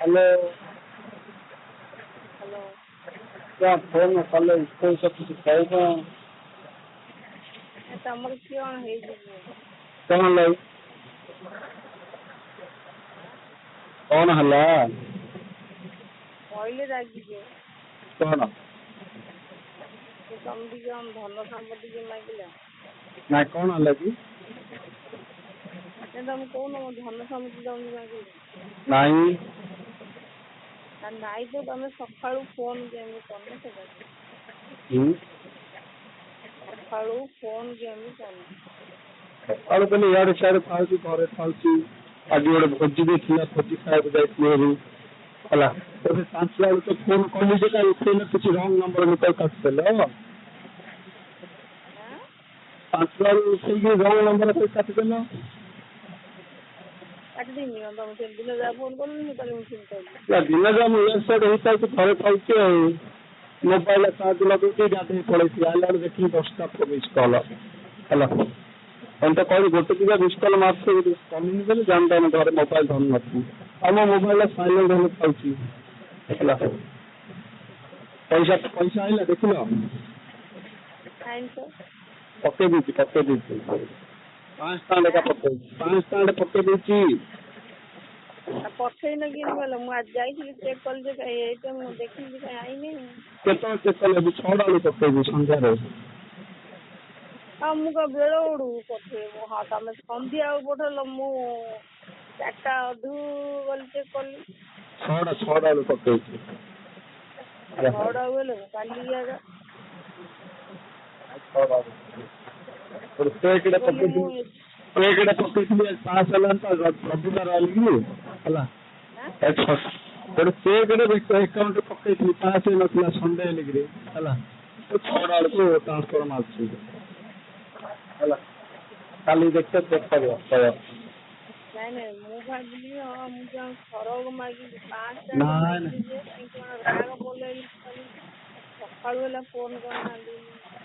Hello hello क्या phone कले school से कुछ कहना तमर कौन है कौन लाई कौन हला कहले रागिजे कौन तुम दी हम धन संपत्ति के मागिला ना कौन हला की तुम कौन धन संपत्ति दौनी मागिला नहीं नाई तो तुम सकाळू फोन केमी करने से सकाळू फोन केमी करने सकाळू पहले यार सारे फालतू घरे फालतू आज गोटे भोजी देथिला भोजी खाइबा जाइथिले हला तो सांचला तो फोन कली जे का उठेला कुछ रॉन्ग नंबर निकल काटदेलो सांचला उठे के रॉन्ग नंबर पे काटदेलो काट देनी तुम से दिन जा फोन कर नहीं कल मुझे या दिन जा मु एक साइड होता तो घरे पाउचे मोबाइल चार्ज लगेती गाधे पड़े आला देखी 10टा मिस कॉल हला अंत कहीं गोटे दिया मिस कॉल मारसे कमी नहीं जानता मैं घर मोबाइल धन नथी हम मोबाइल साइलेंट होने पाउची हला पैसा पैसा आइला देखलो टाइम तो पके दीची 5 स्टैंड का पके 5 स्टैंड पके दीची पठे न कि बोले मु आज जाई चेक कर जे ए मु देखी जे आई नहीं केतो चेक कर ले 6 डाली पके दी संध्या रे मुझे बेड़ उड़ू पठे हाँ तुम सन्ध्या पठेल मु 4टा अधु गल चेक कली 6 डाली पके 6टा बोले काली आगा और पेकेट पके पास हलन तो रविवार आली हला और पेकेट अकाउंट पके पास नथला संडे लिग्रे हला तो 6 डाल को ट्रांसफर मारछि हला खाली देखते चेक करियो नहीं मु भाबिली हां मुझे सरग मागी 5टा नहीं राग बोले सकाळ वाला फोन करना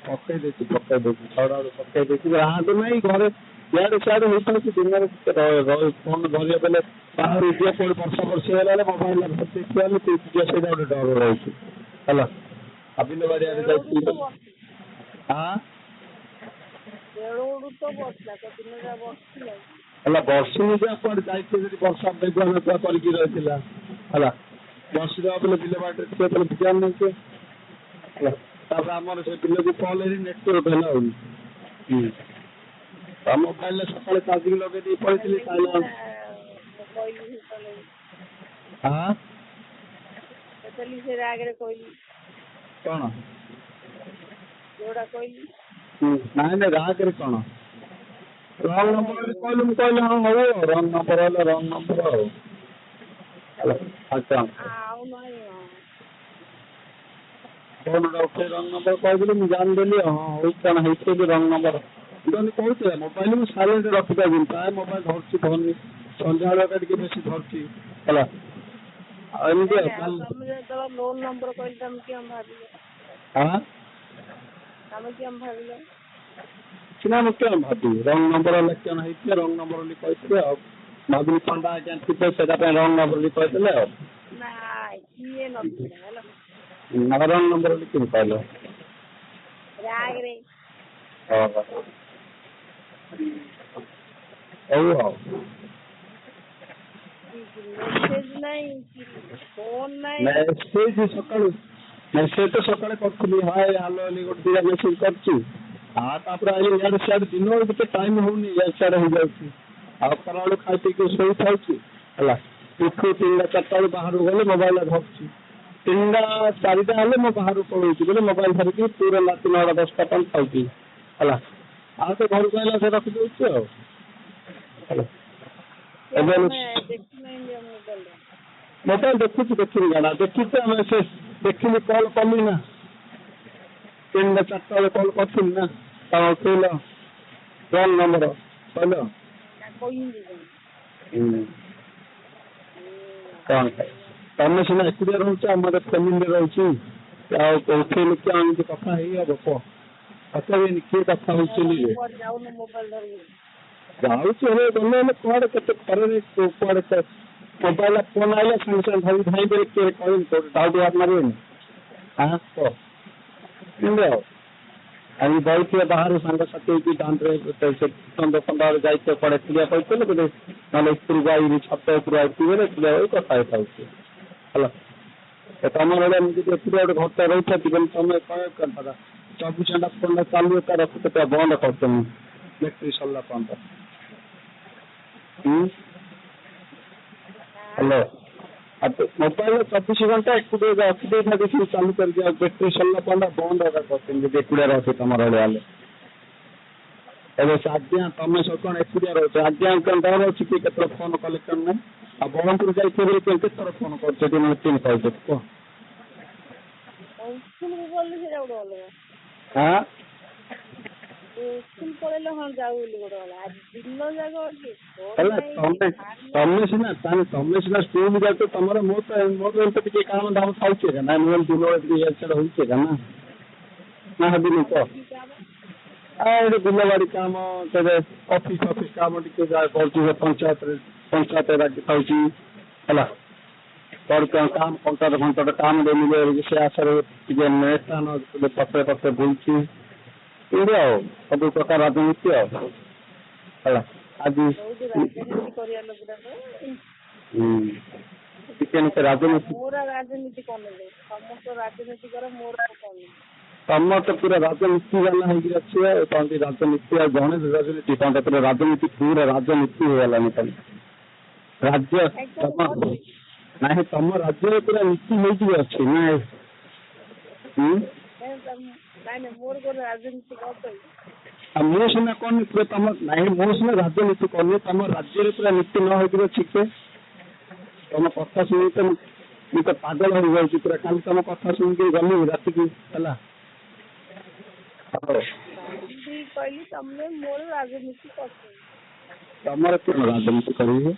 पके देती छड़ा पके देती हाँ तो नहीं घर यार सियाड़े होता है दिन में फोन धरिया बेले बाहर उठिया कोई वर्षा वर्षी है मोबाइल देखिए तुझे से गोटे डर रही है अबिल बाड़िया हाँ तो बसला तो दिन जा बसला हला बर्षी जा पर जाइए वर्षा मेघुआ मेघुआ करके रही है बर्षी देवा बेले बिल बाटे थे बेले ध्यान नहीं है आमर से बिल को कॉल नेटवर्क है मोबाइल सकाଳେ चार्जिंग लगे दी पड़ी साइलेंट हाँ चली से आगे कोई कौन जोड़ा कोई नाई ना राग रे कौन रंग नंबर कहलु मु कहले हां हो रंग नंबर वाला रंग नंबर हो अच्छा आओ नहीं फोन उठे रंग नंबर कहले मु जान देली हां हो कौन है से रंग नंबर इधर कहते मोबाइल में साइलेंट रखी पाइबी प्राय मोबाइल धरती धरनी संध्या बेला टिके बेसी धरती हला लोन नंबर कहले तुम क्या भाबिलो हां तुम क्या भाबिलो किना मु क्या भाबी रंग नंबर वाला क्या है रंग नंबर वाली कहते अब भाभी पंडा क्या थे सेटा पे रंग नंबर वाली कहते ले ना ये न ना रंग नंबर वाली क्यों कहलो राग रे हां ओ मेसेज नहीं फोन नहीं मेसेज सकाळू मेसेज तो सकाळे करथली हाय हेलो ली गोटे दिया मेसेज करछि हाँ तापर आई यार सियाड़ दिन गोटे टाइम होनी यार सियाड़ हो जाउछि आ कराळू खाई पी के सोई थाउछि हला उठू 3टा 4टा बाहर गले मोबाइल धरछि 3टा 4टा हले मो बाहर पळौछि बोले मोबाइल धरछि पूरा रात 9टा 10टा तक खाउछि हला आ तो घर गला से रख देउछि हला मोबाइल देखी गाड़ा देखी मेसेज देखी कॉल कली ना 3टा 4टा कॉल कर ना उठेल रंग नंबर कहल कौन तुम सीना एकुटिया रोच आम फैमिली रोचे उठेल क्या कथा हम कह पचारे किए कथा जाऊे गले कड़े के कड़े कड़े ମୋବାଇଲ ଫୋନ ଆଇଲେ ସାଙ୍ଗେ ସାଙ୍ଗେ ଧରି ଧାଇଁ କରି କିଏ କହିବି କୋଉଠି ଡାଉଟ୍ ହାତ ମାରିବେନି। କହ କେମିତି ଆଉ ଆଜି ବଇଥିବେ ବାହାରୁ ସାଙ୍ଗସାଥି ହେଇକି ଦାଣ୍ଡରେ ସନ୍ଧ୍ୟା ବେଳେ ଯାଇଥିବେ କୁଆଡେ ଏକୁଟିଆ କହିଥିଲେ ଗୋଟେ ନହେଲେ ସ୍ତ୍ରୀ ଗାଈ ଛାତ ଉପରେ ଆସିବେ ଏକୁଟିଆ ହୋଇ କଥା ହେଇଥାଉଛି ହେଲା। ତମର ଭଳିଆ ମୁଁ ଯଦି ଏକୁଟିଆ ଗୋଟେ ଘରଟା ରହୁଛନ୍ତି କିନ୍ତୁ ତମେ କହିବା କଥା 24 ଘଣ୍ଟା ଫୋନଟା ଚାଲୁ ତାର କେତେଟା ବନ୍ଦ କରୁଛନ୍ତି ବ୍ୟାଟେରୀ ସରିଲା ପର୍ଯ୍ୟନ୍ତ। ହ୍ୟାଲୋ ମୋବାଇଲ 24 ଘଣ୍ଟା ଏକୁଟିଆ ରଖିଦେଇଥା ଦେଖିକି ଚାଲୁ କରିକି ଆଉ ବ୍ୟାଟେରୀ ସରିଲା ପର୍ଯ୍ୟନ୍ତ ବନ୍ଦ ଏକା କରୁଛନ୍ତି ଯଦି ଏକୁଟିଆ ରହୁଛି ତମର ଭଳିଆ ହେଲେ। ଏବେ ସେ ଆଜ୍ଞା ତମେ ସବୁ କଣ ଏକୁଟିଆ ରହୁଛ ଆଜ୍ଞା କଣ ଡର ଅଛି କି କେତେବେଳେ ଫୋନ କଲେ କଣ ନାହିଁ ଆଉ ବ୍ରହ୍ମପୁର ଯାଇଥିବ କେତେଥର ଫୋନ କରୁଛ କି ମୁଁ ତିନି କହିଛ କୁହ। ସ୍କୁଲ ପଳେଇଲେ ହଁ ଯାଉ ବୋଲି ଗୋଟେ ଗଲା ଆଜି ଦିନ ଯାକ ତମେ ସିନା ତମେ ସିନା ସ୍କୁଲ ଯାଉଛ ତମର ମୋର ଏମିତି ଟିକେ କାମ ଦାମ ଥାଉଛି ଏକା ନା ମୁଁ ଦିନ ଟିକେ ଇଆଡେ ହଉଛି ଏକା ନା ହେବିନି କହ। ଏଠି ବିଲ ବାଡ଼ି କାମ ତେବେ ଅଫିସ କାମ ଟିକେ ଯାହା କରୁଛି ପଞ୍ଚାୟତରେ ରାଜି ଥାଉଛି ହେଲା କାମ ଘଣ୍ଟାଟେ କାମ ମିଳିବ ସେ ଆଶାରେ ଟିକେ ନେତା ପଛରେ ପଛରେ ବୁଲୁଛି ଏମିତି ଆଉ ସବୁ ପ୍ରକାର ରାଜନୀତି ଆଉ ହେଲା ଆଜି ଟିକେ ରାଜନୀତି ତମର ତ ପୁରା ରାଜନୀତି ବାଲା ହେଇକି ଅଛି ଆଉ ତମେ ରାଜନୀତି ଆଉ ଜଣେ ରାଜନୀତି ତମେ ପୁରା ରାଜନୀତି ପୁରା ରାଜନୀତି ହେଇଗଲାନି ତମେ ରାଜ୍ୟ ନାହିଁ ତମ ରାଜ୍ୟରେ ପୁରା ନୀତି ହେଇକି ଅଛି ନା ଆଉ ମୁଁ ସିନା କଣ ତମ ନାଇଁ ମୁଁ ସିନା ରାଜନୀତି କରୁନି ତମ ରାଜ୍ୟରେ ପୁରା ନୀତି ନ ହେଇକି ଅଛି ସେ ତମ କଥା ଶୁଣି ତ ମୁଁ ତ ପାଗଳ ହେଇଯାଉଛି ପୁରା କାଲି ତମ କଥା ଶୁଣିକି ଗଲି ରାତିକି ହେଲା। ତମର କଣ ରାଜନୀତି କରିବେ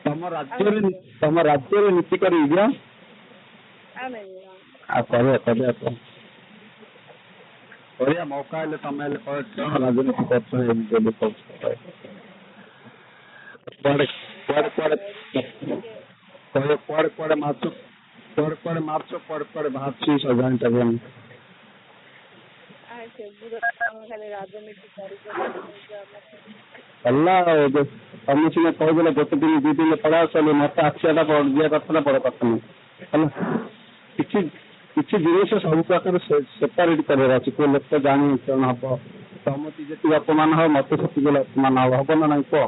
ତମ ରାଜ୍ୟରେ ନୀତି କରିବି ଆଉ କରିବା ମୌକା ହେଲେ ତମେ ହେଲେ କଣ ରାଜନୀତି କରୁଛ ଏମିତି କୁଆଡେ ମାରୁଛ କୁଆଡେ ବାହାରୁଛି ସବୁ ଜାଣିପାରିବନି। ହେଲା ତମେ ସିନା କହିଦେଲେ ଗୋଟେ ଦିନ 2 ଦିନ ପଳେଇ ଆସିଲେ ମତେ ଆସିବାଟା ଯିବା କଥା ବଡ କଥା ନୁହେଁ ହେଲା। କିଛି ଜିନିଷ ସବୁ ପ୍ରକାର ସେପାରେଟ କରିବାର ଅଛି କୋଉ ଲୋକ ଜାଣି କଣ ହବ ତମତି ଯେତିକି ଅପମାନ ହବ ମତେ ସେତିକି ଅପମାନ ହବ ନା ନାଇଁ କୁହ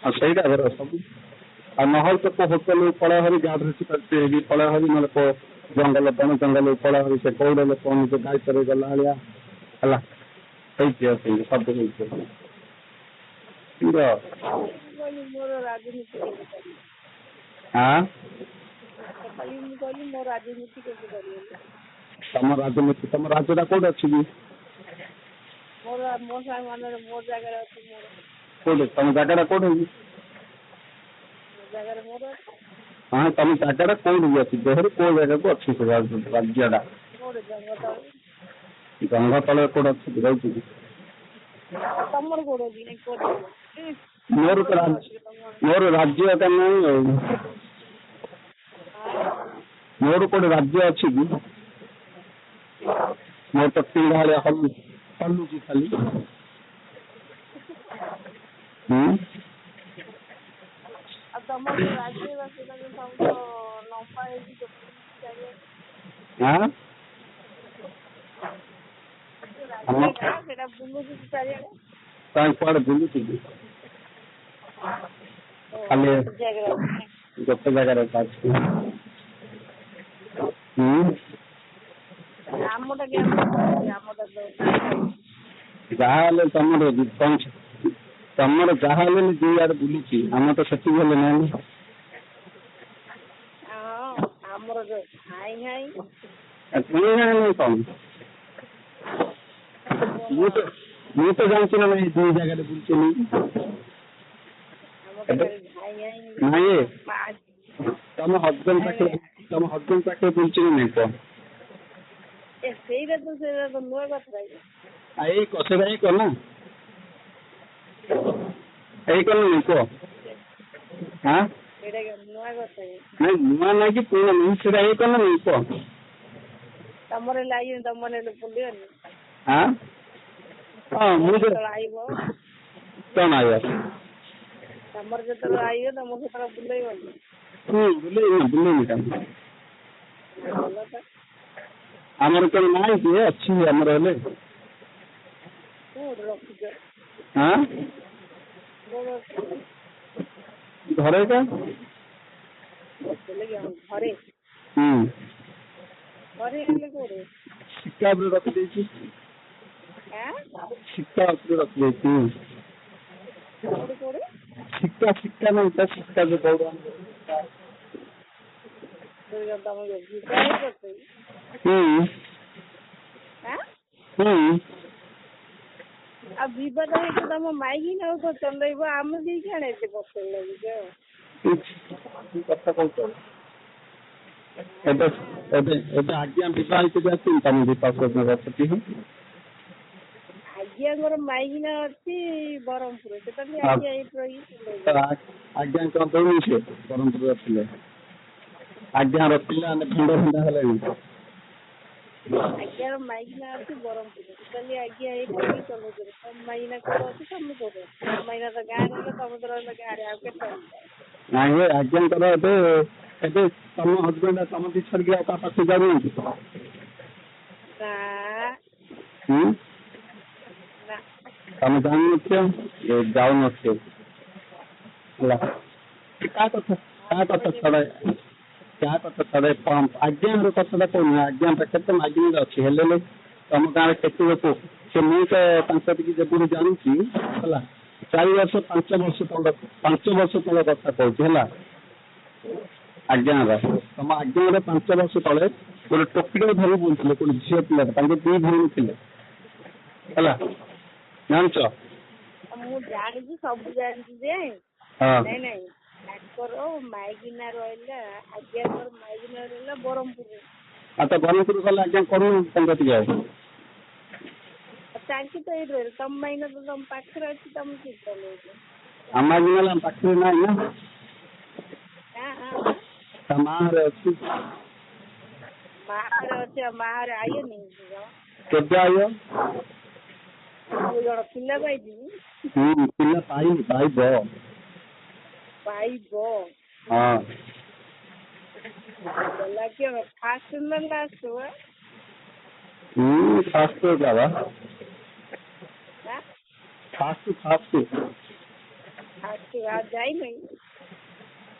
ଆଉ ସେଇଟା ଧର ସବୁ ଆଉ ନହେଲେ ତ କୋଉ ହୋଟେଲ ପଳେଇ ହରି ଗାଡି ପଳେଇ ହରି ନହେଲେ ଜଙ୍ଗଲ ବଣ ଜଙ୍ଗଲ ପଳେଇ ହରି ସେ କଉଡ ଲୋକ ନିଜ ଦାୟିତ୍ୱରେ ଗଲା ଭଳିଆ ହେଲା ହେଇଛି ସେମିତି ସବୁ ହେଇଛି ତମ ରାଜନୀତି ତମ ରାଜ୍ୟଟା କୋଉଠି ଅଛି କି କୋଉଠି ତମ ଜାଗାଟା କୋଉଠି ହଁ ତମ ଜାଗାଟା କୋଉଠି ଅଛି ଦେହରେ କୋଉ ଜାଗାକୁ ଅଛି ସେ ରାଜ୍ୟଟା ଜଙ୍ଗ ତଳେ କୋଉଠି ଅଛି ରହୁଛି କି ମୋର ରାଜ୍ୟ ଏକା ନାହିଁ ଆଉ ମୋର କୋଉଠି ରାଜ୍ୟ ଅଛି କି ମୋର ତ ପିଲା ଭଳିଆ ହଲୁଛି ଖାଲି କାଇଁ କୁଆଡେ ବୁଲୁଛି କି ଖାଲି ଗୋଟେ ଜାଗାରେ ଅଛି ଯାହା ହେଲେ ତମର ଯାହା ହେଲେ ଦୁଇ ଆଡେ ବୁଲୁଛି ଆମର ତ ସେତିକି ହେଲେ ନାହିଁ କଣ ମୁଁ ତ ଜାଣିଛି ନା ନାଇଁ ଦୁଇ ଜାଗାରେ ବୁଲୁଥିଲି ନାଇଁ ତମ ହଜବେଣ୍ଡ ପାଖରେ ବୁଲୁଛି ନା ନାଇଁ କଣ ସେଇଟା ନୂଆ କଥା ଏଇ କଥା ନା ଏଇ କଲନି କୁହ ହଁ ଏଇଟା କି ନୂଆ କଥା କି? ନାଇଁ ନୂଆ ନାଇଁ କି ପୁରୁଣା ନାଇଁ ସେଟା ଏଇ କଲନି କୁହ ତମର ଲାଗିନି ତମ ନେଲେ ବୁଲିବନି ହଁ ହଁ ମୁଁ ଯେତେବେଳେ ଆଇବ କଣ ଆଇବ ତମର ଯେତେବେଳେ ଆଇବ ତମ ସେତେବେଳେ ବୁଲେଇବନି ବୁଲେଇନି କାମ ଭଲ ତ ଆମର କଣ ନାହିଁ କି ଅଛି ଆମର ହେଲେ କୋଉଠି ରଖିଛ ହଁ କୋଉଠି ରଖିଛ ଘରେ କା ହେଲେ କି ଘରେ ଘରେ ହେଲେ କୋଉଠି ଶିକ୍ଷା ଉପରେ ରଖିଦେଇଛି ଆଁ ଶିକ୍ଷା ଉପରେ ରଖିଦେଇଛି କୋଉଠି କୋଉଠି ଶିକ୍ଷା ନାହିଁ ତା ଶିକ୍ଷା ଯୋଉ କହୁଛ ତମ ବିବାହ କରିଛ ଆଁ ଆଉ ବିବାଦ ହେଇକି ତମ ମାଇକି ନାଉ ତ ଚଲେଇବ ଆମେ ବି କାଣ ଏତେ କଷ୍ଟ ଲାଗୁଛ କଥା କହୁଛ ଏବେ ଏବେ ଏବେ ଆଜ୍ଞା ବିବାହିତ ଆସିନି ତମେ ବିବାହ ସେଠି ଆଜ୍ଞାଙ୍କର ମାଇକିନା ଅଛି ବ୍ରହ୍ମପୁର ସେଟା ବି ଆଜ୍ଞା ଏଇଠି ରହିକି ଚଲେଇବ ଆଜ୍ଞା ଦଉନି ସେ ବ୍ରହ୍ମପୁରରେ ଥିଲେ ଆଜ୍ଞା ରଖିଲେ ଆମେ ଖଣ୍ଡ ଖଣ୍ଡା ହେଲେଣି ଆଜ୍ଞାର ମାଇକିନା ଅଛି ବ୍ରହ୍ମପୁର ଟୋଟାଲି ଆଜ୍ଞା ଏଇଠି ରହିକି ଚଲଉଛନ୍ତି ତମ ମାଇକିନା କୋଉଠି ଅଛି ତମେ କୋଉଠି ଅଛି ତମ ମାଇକିନା ତ ଗାଁ ରହିଲ ତମେ ତ ରହିଲ ଗାଁରେ ଆଉ କେତେ ନାଇଁ ଆଜ୍ଞାଙ୍କର ଏବେ ଏବେ ତମ ହଜବେଣ୍ଡ ତମ ଦି ଛାଡ଼ିକି ଆଉ କାହା ପାଖକୁ ଯାଉନାହାନ୍ତି ତମେ ଜାଣିନଥିବ ଯାଉନଥିବ ହେଲା କାହା କଥା ଛଡା ଆଜ୍ଞାଙ୍କର କଥାଟା କହୁନି ଆଜ୍ଞା ପାଖରେ ତ ମାଗିନାରେ ଅଛି ହେଲେ ତମ ଗାଁରେ କେତେ ଲୋକ ସେ ମୁଁ ତ ତାଙ୍କ ଟିକେ ଯେପରି ଜାଣିଛି ହେଲା 4 ବର୍ଷ 5 ବର୍ଷ ତଳେ କଥା କହୁଛି ହେଲା ଆଜ୍ଞାର ତମ ଆଜ୍ଞାର 5 ବର୍ଷ ତଳେ ଗୋଟେ ଟୋକିଟାକୁ ଧରି ବୁଲୁଥିଲେ ଗୋଟେ ଝିଅ ପିଲାଟା ତାଙ୍କ 2 ଭଉଣୀ ଥିଲେ ହେଲା ଜାଣିଛ ମୁଁ ଜାଣିଛି ସବୁ ଜାଣିଛି ଯେ ନାଇଁ ନାଇଁ ତାଙ୍କର ମାଇକିନା ରହିଲା ଆଜ୍ଞାଙ୍କର ମାଇକିନା ରହିଲା ବ୍ରହ୍ମପୁରରେ ଆଉ ତ ବ୍ରହ୍ମପୁର ଗଲେ ଆଜ୍ଞା କରୁନ ତାଙ୍କ ଟିକେ ଆଉ ତାଙ୍କି ତ ଏଇଠି ରହିଲେ ତମ ମାଇକିନା ତ ତମ ପାଖରେ ଅଛି ତମେ କି ଚଲଉଛ ଆମ ମାଇକିନା ଆମ ପାଖରେ ନାହିଁ ନା ତା ମା ଘରେ ଅଛି ମାହାରେ ଅଛି ଆଉ ମାହାରେ ଆଇନି କେବେ ଆଇବ ଜଣ ପିଲା ପାଇଛି ପିଲା ପାଇନି ପାଇବ ହଁ ଗଲା କିଏ ଫାଷ୍ଟ ନା ଲାଷ୍ଟ ଫାଷ୍ଟ ବାବା ଫାଷ୍ଟ ଆଉ ଯାଇନି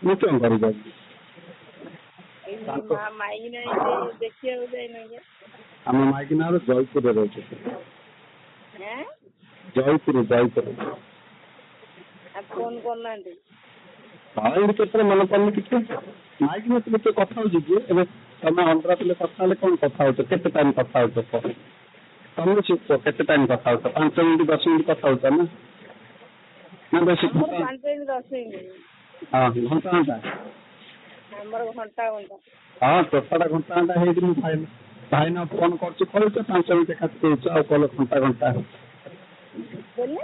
ମୁଁ କଣ କରିବି ମାଇକିନା ଦେଖିବାକୁ ଯାଇନି ଆମ ମାଇକିନା ଜୟପୁରରେ ରହୁଛି ଜୟପୁର ଆଉ ଫୋନ କରୁନାହାନ୍ତି ଏମିତି କେତେବେଳେ ମନେ ପଡୁନି କିଛି ମାଇକିନା ଥିଲେ କିଏ କଥା ହଉଛି କି ଏବେ ତମେ ଅଣ୍ଡରା ଥିଲେ କଥା ହେଲେ କଣ କଥା ହଉଛ କେତେ ଟାଇମ କଥା ହଉଛ ତମେ ଶିଖୁଛ କେତେ ଟାଇମ କଥା ହଉଛ 5 ମିନିଟ୍ 10 ମିନିଟ୍ କଥା ହଉଛ ନା ବେଶୀ 5 ମିନିଟ୍ 10 ମିନିଟ୍ ହଁ ଘଣ୍ଟା ଆମର ଘଣ୍ଟା ହଁ ଟୋଟାଟା ଘଣ୍ଟା ହେଇକି ମୁଁ ଭାଇନା ଫୋନ କରୁଛି କହୁଛ 5 ମିନିଟ୍ କାଟି ଦଉଛ ଆଉ କଲ ଘଣ୍ଟା ବୋଲେ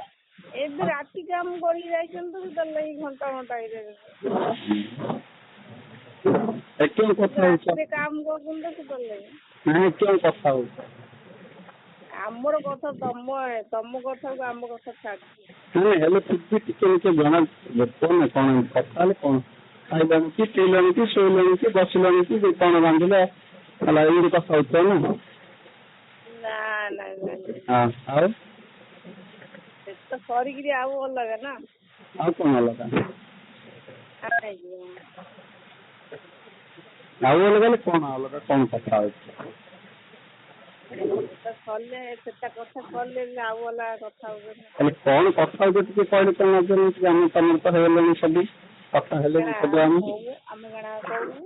ଏବେ ରାତି କାମ କରିକି ଯାଇଛନ୍ତି ତ ଲାଗି ଘଣ୍ଟା କେଉଁ କଥା ହଉଛ କାମ କରୁଛନ୍ତି ତ ଲାଗି ନାଇଁ କେଉଁ କଥା ହଉଛ ଆମର କଥା ତମ କଥାକୁ ଆମ କଥା ଛାଡୁଛି ନାଇଁ ହେଲେ ଟିକେ ଟିକେ ଜଣା କଣ କଥା ହେଲେ କଣ ଖାଇଲାଣି କି ପିଇଲାଣି କି ଶୋଇଲାଣି କି ବସିଲାଣି କି କଣ ରାନ୍ଧିଲା ହେଲା ଏମିତି କଥା ହଉଛ ନା ଆଉ ତ କରିକିରି ଆଉ ଅଲଗା ନା ଆଉ କଣ ଅଲଗା ଆଉ ଅଲଗା କଣ ଅଲଗା କଣ କଥା ହଉଛି ସେଟା କଥା କଲେ ଆଉ ଅଲଗା କଥା ହଉଛନ୍ତି ହେଲେ କଣ କଥା ହଉଛ ଟିକେ କହିଲେ କଣ ଆମେ ତମର ତ ହେଇଗଲେଣି ସବୁ କଥା ହେଲେଣି ସବୁ ଆମେ କାଣା କହୁ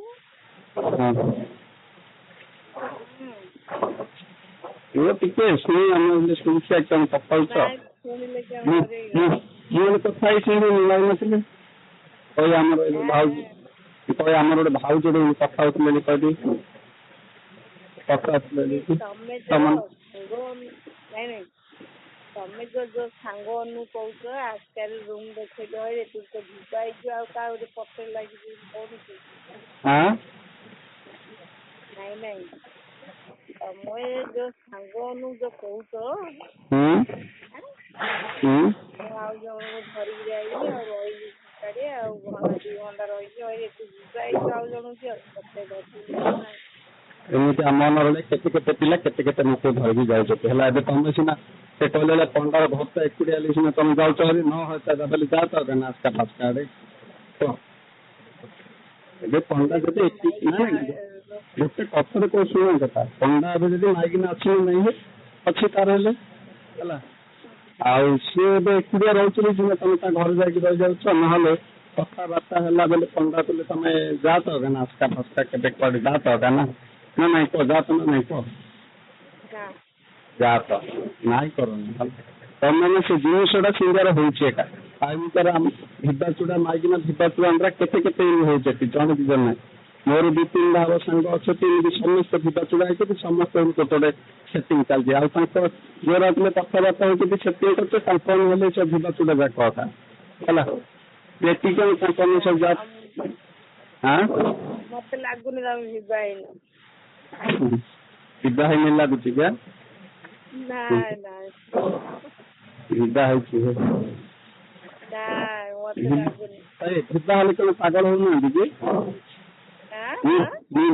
ଟିକେ ଶୁଣି ଆମେ ଶୁଣିଛି ତମେ କଥା ହଉଛ ମୁଁ କଥା ହେଇ ଶୁଣିନି ଲାଗୁନଥିଲି କହି ଆମର ଭାଉଜ କହି ଆମର ଗୋଟେ ଭାଉଜ କଥା ହଉଥିଲେ କହିବି କଥା ହଉଥିଲେ ତମେ ଯୋଉ ସାଙ୍ଗ ଅନୁ କହୁଛ ଆଜିକାଲି ରୁମ୍ ଦେଖେଇଲ ହଇରେ ତୁ ତ ଯିବା ହେଇଛୁ ଆଉ କାହା ଗୋଟେ ପଛରେ ଲାଗିଛି କହୁଛୁ। ନାଇଁ ତମେ ଯୋଉ ସାଙ୍ଗ ଅନୁ ଯୋଉ କହୁଛ ମୁଁ ଆଉ ଜଣଙ୍କୁ ଧରିକିରି ଆଇଲି ଆଉ ରହିବି ଘଣ୍ଟାରେ ଆଉ 2 ଘଣ୍ଟା ରହିକି ହଇରେ ତୁ ଯିବା ହେଇଛୁ ଆଉ ଜଣକୁ ଆଉ ତତେ ଧରିକି ନାହିଁ। ଏମିତି ଆମ ମନରେ କେତେ କେତେ ପିଲା କେତେ କେତେ ଲୋକ ଧରିକି ଯାଉଛନ୍ତି ହେଲା ଏବେ ତମେ ସିନା ସେ କହିଲେ ପଣ୍ଡାର ଭକ୍ତ ଏକୁଟିଆ ହେଲେ ସିନା ତମେ ଯାଉଛ ହେରି ନ ହତା ବୋଲି ଯାଉଛ ନାସ୍କା ଫାସ୍କା ଆଡେ ଏବେ ପଣ୍ଡା ଯଦି ଗୋଟେ କଥାରେ କଉ ଶୁଣ କଥା ପଣ୍ଡା ଏବେ ଯଦି ମାଇକିନା ଅଛି ନାହିଁ ଅଛି ତାର ହେଲେ ହେଲା ଆଉ ସିଏ ଏବେ ଏକୁଟିଆ ରହୁଛନ୍ତି ସିନା ତମେ ତା ଘରେ ଯାଇକି ରହିଯାଉଛ ନହେଲେ କଥାବାର୍ତ୍ତା ହେଲା ବେଲେ ପଣ୍ଡା କଲେ ତମେ ଯାତ ନାସ୍କା ଫାସ୍କା କେବେ କୁଆଡେ ଯାତ ନା ନା ନାଇଁ କହ ଯାତ ନା ନାଇଁ କହ ଯାତ ନାଇଁ କରନି ତମେ ସେ ଜିନିଷଟା ସିଙ୍ଗାର ହଉଛି ଏକା ତା ଭିତରେ ଆମ ଭିବା ଚୁଡା ମାଇକିନା ଭିବା ଚୁଡା ଆମର କେତେ କେତେ ହଉଛି ଏଠି ଜଣେ ଦି ଜଣ ନାହିଁ ମୋର 2-3ଟା ହବ ସାଙ୍ଗ ଅଛନ୍ତି ଏମିତି ସମସ୍ତେ ଭିବା ଚୁଡା ହେଇଛନ୍ତି ସମସ୍ତେ ଗୋଟେ ଗୋଟେ ସେଟିଂ ଚାଲିଛି ଆଉ ତାଙ୍କ ଯୋଉ ରାତିରେ କଥାବାର୍ତ୍ତା ହଉଛନ୍ତି ସେଟିଂ କରୁছে ତାଙ୍କ ହେଲେ ସେ ଭିବା ଚୁଡା ଯାକ କଥା ହେଲା ଏତିକି ତାଙ୍କ ସବୁ ଯା ମତେ ଲାଗୁନି ତମେ ଭିବା ହେଇନି ଭିବା ହେଇନି ଲାଗୁଛି କି ନାଇଁ ଭିବା ହେଇଛି ଭିବା ହେଲେ କଣ ପାଗଳ ହଉନାହାନ୍ତି କି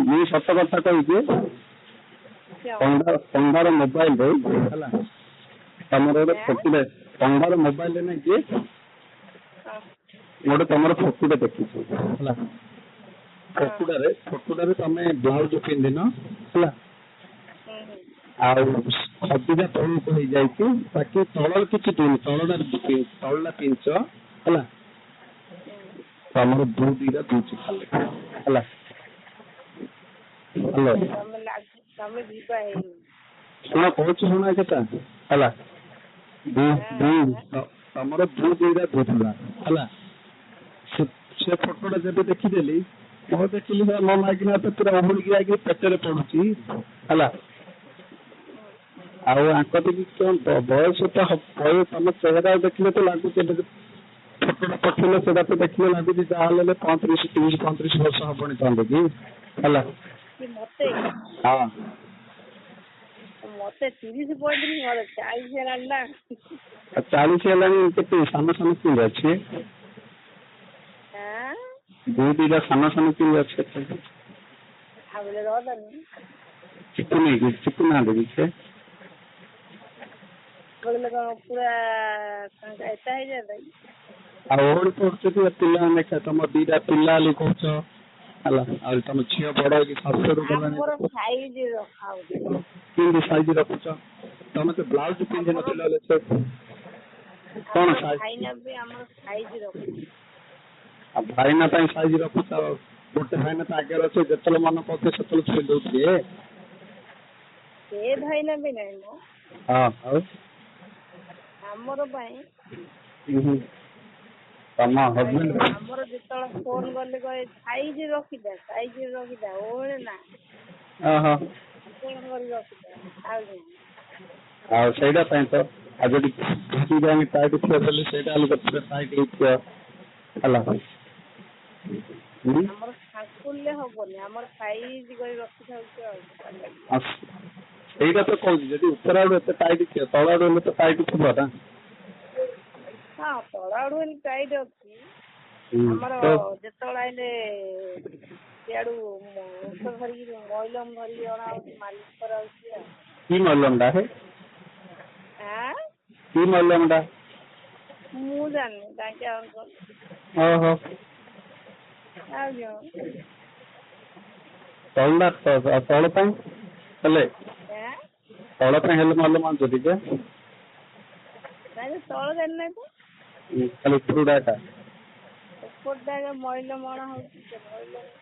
ମୁଁ ସତ କଥା କହୁଛି ପଣ୍ଡାର ମୋବାଇଲରେ ହେଲା ତମର ଗୋଟେ ଫଟୋଟେ ପଣ୍ଡାର ମୋବାଇଲରେ ନାଇଁ କି ଗୋଟେ ତମର ଫଟୋଟେ ଦେଖିଛୁ ହେଲା ଫଟୋଟାରେ ତମେ ବ୍ଲାଉଜ ପିନ୍ଧିନ ହେଲା ଆଉ ଖଦିଟା ତଳକୁ ହେଇଯାଇଛି ବାକି ତଳରେ କିଛି ପିନ୍ଧି ତଳଟା ପିନ୍ଧିଛ ହେଲା ତମର ଦିଟା ଦୁଇଛି ଖାଲି ହେଲା ହ୍ୟାଲୋ ଶୁଣ କହୁଛି ଶୁଣ କେତେ ହେଲା ତମର ଦିଟା ଦୁଇଥିଲା ହେଲା ସେ ଫଟୋଟା ଯେବେ ଦେଖିଦେଲି ମୁଁ ଦେଖିଲି ମୋ ମାଇକିନା ପୁରା ଓହଳିକି ଯାଇକି ପେଟରେ ପଡୁଛି ହେଲା ଆଉ ଆଙ୍କ ଦେଖି ବୟସ ତ ତମ ଚେହେରା ଦେଖିଲେ ତ ଲାଗୁଛି ଫଟୋଟା ପଠେଇଲେ ସେଟା ତ ଦେଖିଲେ ଲାଗୁଛି ଯାହାହେଲେ 35 ବର୍ଷ ହବଣି ତମେ କି ହେଲା ହଁ ମତେ 30-35 ମୋର 40 ହେଲାଣି ନା 40 ହେଲାଣି କେତେ ସାନ କିନ୍ତି ଅଛି ଦିଟା ସାନ କିନ୍ତି ଅଛି ଚିକୁନାହାନ୍ତି କି ସେ ପୁରା ଏଟା ହେଇଯାଏ ଆଉ ଓହଳି ପଡୁଛନ୍ତି ପିଲାମାନେ ଦେଖ ତମ ଦିଟା ପିଲା ବୋଲି କହୁଛ ହେଲା ଆଉ ତମ ଝିଅ ବଡ ହେଇକି ଶାଶୁଘରୁ ଗଲାଣି କେମିତି ସାଇଜ ରଖୁଛ ତମେ ତ ବ୍ଲାଉଜ ପିନ୍ଧି ନଥିଲ କଣ ଆଉ ଭାଇନା ପାଇଁ ସାଇଜ ରଖୁଛ ଗୋଟେ ଭାଇନା ତ ଆଗରେ ଅଛି ଯେତେବେଳେ ମନ କରୁଛି ସେତେବେଳେ ଛୁଇ ଦଉଛି ଭାଇନା ବି ନାହିଁ ଆଉ ଆମର ପାଇଁ ତମ ହଜବେଣ୍ଡ ଆମର ଯେତେବେଳେ ଫୋନ କଲେ କହେ ସାଇଜ ରଖିଦା ଓହଳେ ନା ଆଉ ସେଇଟା ପାଇଁ ତ ଆଉ ଯଦି ଟାଇଟ୍ ଥିବ ବୋଲି ସେଇଟା ପୁରା ଟାଇଟ୍ ହେଇଥିବ ହେଲା ଆମର ସାଙ୍କୁଲରେ ହବନି ଆମର ସାଇଜ କରି ରଖିଥାଉଛୁ ଆଉ ସେଇଟା ତ କହୁଛି ଯଦି ଉପର ଆଡୁ ଏତେ ଟାଇଟ୍ ଥିବ ତଳ ଆଡୁ ହେଲେ ତ ଟାଇଟ୍ ଥିବ ନା ତଳ ଆଡୁ ହେଲେ ଟାଇଟ୍ ଅଛି ଆମର ଯେତେବେଳେ ଆଇଲେ ସିଆଡୁ ଧରିକି ମଇଲମ ଧରିକି ଅଣା ହଉଛି ମାଲିସ କରାହଉଛି ଆଉ କି ମଇଲମଟା କି ମଇଲମଟା ମୁଁ ଜାଣିନି ତାଙ୍କେ ଆଣୁଛନ୍ତି ତଳ ପାଇଁ ହେଲେ ମଇଲମ ଆଣୁଛନ୍ତି ଯେ ତଳ ଜାଣିନାହିଁ ତ ଖାଲି ଉପରଟା ମଇଲମ ଅଣା ହଉଛି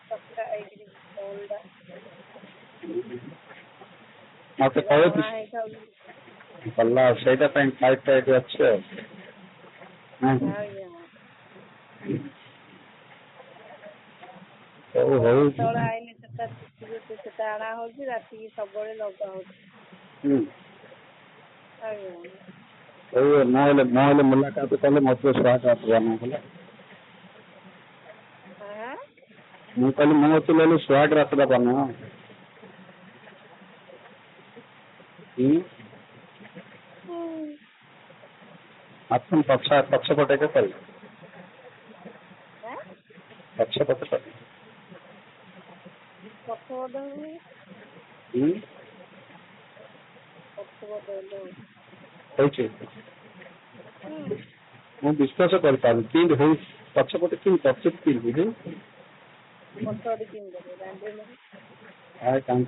ସଫା ହେଇକିରି ମତେ କହିବି ଭଲ ସେଇଟା ପାଇଁ ଟାଇଟ୍ ଅଛି ଆଉ ହଉ ତଳେ ଆଇଲେ ସେଟା ଅଣା ହଉଛି ରାତିକି ସବୁବେଳେ ଲଗା ହଉଛି मोहले मुलाकात कले मत स्वागत बना बोला हाँ ମୁଁ କହିଲି ମୋ ତୁଲେଲେ ସ୍ୱାଗ ରାସ୍ତା ବନା ଆପଣ ପଛପଟେ କେ କଲି ପଛପଟେ କଲି ହଉଛି ମୁଁ ବିଶ୍ୱାସ କରିପାରୁନି କେମିତି ହଉ ପଛପଟେ କେମିତି ପଛରେ କେମିତି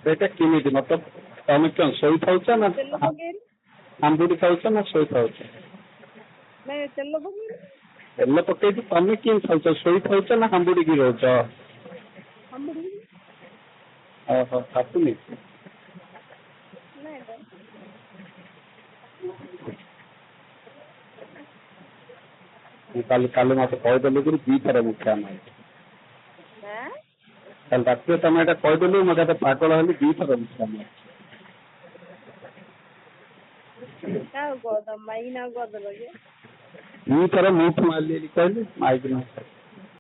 ଏଇଟା କେମିତି ମତେ ତମେ କଣ ଶୋଇଥାଉଛ ନା ଆମ୍ବୁଡ଼ି ଖାଉଛ ନା ଶୋଇଥାଉଛ ତେଲ ପକେଇକି ତମେ କେମିତି ଖାଉଛ ଶୋଇଥାଉଛ ନା ହାମ୍ବୁଡ଼ିକି ରହୁଛ ଓହୋ କାଟୁନି କାଲି ମତେ କହିଦେଲୁ କି ଦିଥର ମୁଖ୍ୟ ନାହିଁ କାଲି ରାତିରେ ତମେ ଏଇଟା କହିଦେଲୁ ମତେ ଏତେ ପାଗଳ ହେଲି ଦିଥର ମୁଖ୍ୟ ନାହିଁ ଦିଥର ମୁଠୁ ମାରିଲି କହିଲି ମାଇକି